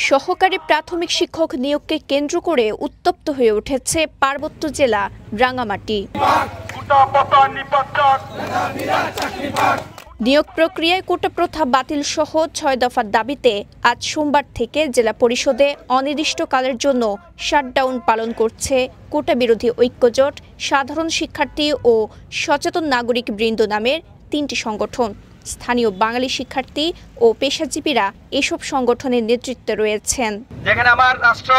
সহকারী প্রাথমিক শিক্ষক নিয়োগকে কেন্দ্র করে উত্তপ্ত হয়ে উঠেছে পার্বত্য জেলা রাঙ্গামাটি। নিয়োগ প্রক্রিয়ায় কোটা প্রথা বাতিল সহ ৬ দফার দাবিতে আজ সোমবার থেকে জেলা পরিষদে অনির্দিষ্টকালের জন্য শাটডাউন পালন করছে কোটা বিরোধী ঐক্যজোট, সাধারণ শিক্ষার্থী ও সচেতন নাগরিক বৃন্দ নামের ৩টি সংগঠন। স্থানীয় বাঙালি শিক্ষার্থী ও পেশাজীবীরা এসব সংগঠনের নেতৃত্বে রয়েছেন। যেখানে আমার রাষ্ট্র,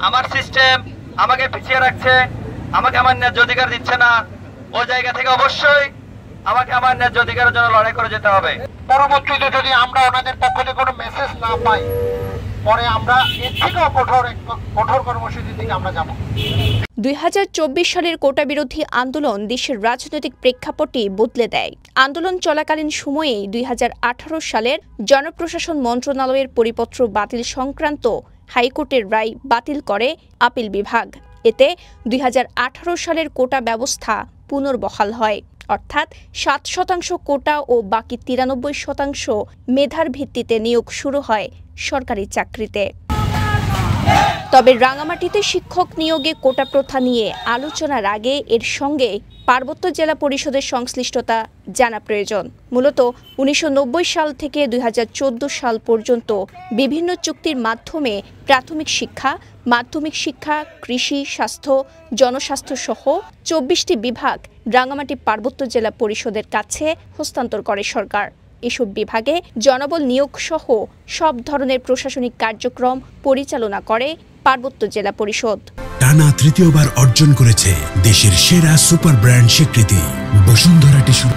আমার সিস্টেম আমাকে পিছিয়ে রাখছে, আমাকে আমার ন্যায্য অধিকার দিচ্ছে না, ওই জায়গা থেকে অবশ্যই আমাকে আমার ন্যায্য অধিকারের জন্য লড়াই করে যেতে হবে। পরবর্তীতে যদি আমরা ওনাদের পক্ষ থেকে কোনো মেসেজ না পাই, পরে আমরা এর থেকেও কঠোর কর্মসূচির দিকে আমরা যাব। ২০২৪ সালের কোটা বিরোধী আন্দোলন দেশের রাজনৈতিক প্রেক্ষাপটই বদলে দেয়। আন্দোলন চলাকালীন সময়েই ২০১৮ সালের জনপ্রশাসন মন্ত্রণালয়ের পরিপত্র বাতিল সংক্রান্ত হাইকোর্টের রায় বাতিল করে আপিল বিভাগ। এতে ২০১৮ সালের কোটা ব্যবস্থা পুনর্বহাল হয়, অর্থাৎ ৭% কোটা ও বাকি ৯৩% মেধার ভিত্তিতে নিয়োগ শুরু হয় সরকারি চাকরিতে। তবে রাঙ্গামাটিতে শিক্ষক নিয়োগে কোটা প্রথা নিয়ে আলোচনার আগে এর সঙ্গে পার্বত্য জেলা পরিষদের সংশ্লিষ্টতা জানা প্রয়োজন। মূলত ১৯৯০ সাল থেকে ২০১৪ সাল পর্যন্ত বিভিন্ন চুক্তির মাধ্যমে প্রাথমিক শিক্ষা, মাধ্যমিক শিক্ষা, কৃষি, স্বাস্থ্য, জনস্বাস্থ্য সহ ২৪টি বিভাগ রাঙ্গামাটি পার্বত্য জেলা পরিষদের কাছে হস্তান্তর করে সরকার। এসব বিভাগে জনবল নিয়োগ সহ সব ধরনের প্রশাসনিক কার্যক্রম পরিচালনা করে পার্বত্য জেলা পরিষদ। টানা তৃতীয়বার অর্জন করেছে দেশের সেরা সুপার ব্র্যান্ড স্বীকৃতি বসুন্ধরা টিস্যু।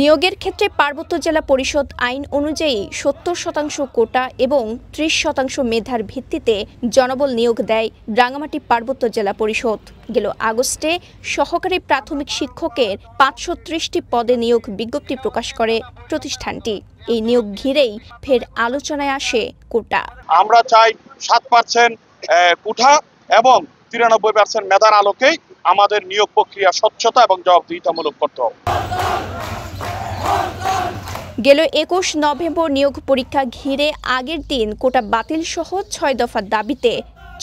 নিয়োগের ক্ষেত্রে পার্বত্য জেলা পরিষদ আইন অনুযায়ী ৭০% কোটা এবং ৩০% মেধার ভিত্তিতে জনবল নিয়োগ দেয় রাঙ্গামাটি পার্বত্য জেলা পরিষদ। গেল আগস্টে সহকারী প্রাথমিক শিক্ষকের ৫৩০টি পদে নিয়োগ বিজ্ঞপ্তি প্রকাশ করে প্রতিষ্ঠানটি। এই নিয়োগ ঘিরেই ফের আলোচনায় আসে কোটা। আমরা চাই ৭% কোটা এবং ৯৩% মেধার আলোকেই আমাদের নিয়োগ প্রক্রিয়া স্বচ্ছতা এবং জবাবদিহিতামূলক করতে হবে। গেল ২১ নভেম্বর নিয়োগ পরীক্ষা ঘিরে আগের দিন কোটা বাতিল সহ ৬ দফার দাবিতে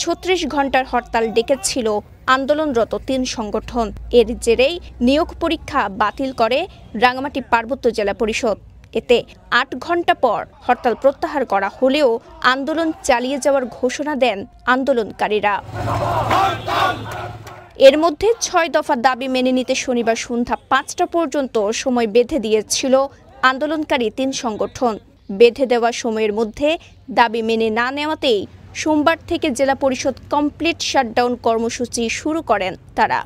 ৩৬ ঘণ্টার হরতাল ডেকেছিল আন্দোলনরত ৩ সংগঠন। এর জেরেই নিয়োগ পরীক্ষা বাতিল করে রাঙ্গামাটি পার্বত্য জেলা পরিষদ। এতে ৮ ঘণ্টা পর হরতাল প্রত্যাহার করা হলেও আন্দোলন চালিয়ে যাওয়ার ঘোষণা দেন আন্দোলনকারীরা। এর মধ্যে ৬ দফা দাবি মেনে নিতে শনিবার সন্ধ্যা ৫টা পর্যন্ত সময় বেঁধে দিয়েছিল আন্দোলনকারী ৩ সংগঠন। বেঁধে দেওয়া সময়ের মধ্যে দাবি মেনে না নেওয়াতেই সোমবার থেকে জেলা পরিষদ কমপ্লিট শাটডাউন কর্মসূচি শুরু করেন তারা।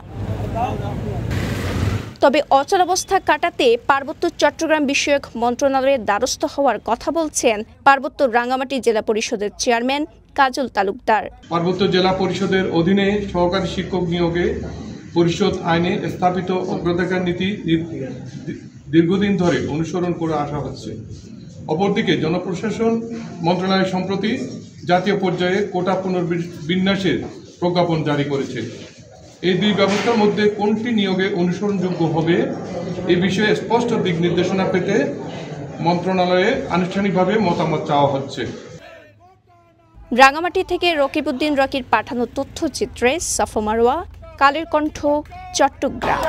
তবে অচলাবস্থা কাটাতে পার্বত্য চট্টগ্রাম বিষয়ক মন্ত্রণালয়ের দ্বারস্থ হওয়ার কথা বলছেন পার্বত্য রাঙ্গামাটি জেলা পরিষদের চেয়ারম্যান কাজল তালুকদার। পার্বত্য জেলা পরিষদের অধীনে সহকারী শিক্ষক নিয়োগে পরিষদ আইনে স্থাপিত অগ্রাধিকার নীতি দীর্ঘদিন ধরে অনুসরণ করে আসা হচ্ছে। অপরদিকে জনপ্রশাসন মন্ত্রণালয় সম্প্রতি জাতীয় পর্যায়ে কোটা পুনর্বিন্যাসের প্রজ্ঞাপন জারি করেছে। এই দুই ব্যবস্থার মধ্যে কোনটি নিয়োগে অনুসরণযোগ্য হবে এ বিষয়ে স্পষ্ট দিক নির্দেশনা পেতে মন্ত্রণালয়ে আনুষ্ঠানিকভাবে মতামত চাওয়া হচ্ছে। রাঙ্গামাটি থেকে রকিবউদ্দিন রকির পাঠানো তথ্যচিত্রে সাফা মারওয়া, কালের কণ্ঠ, চট্টগ্রাম।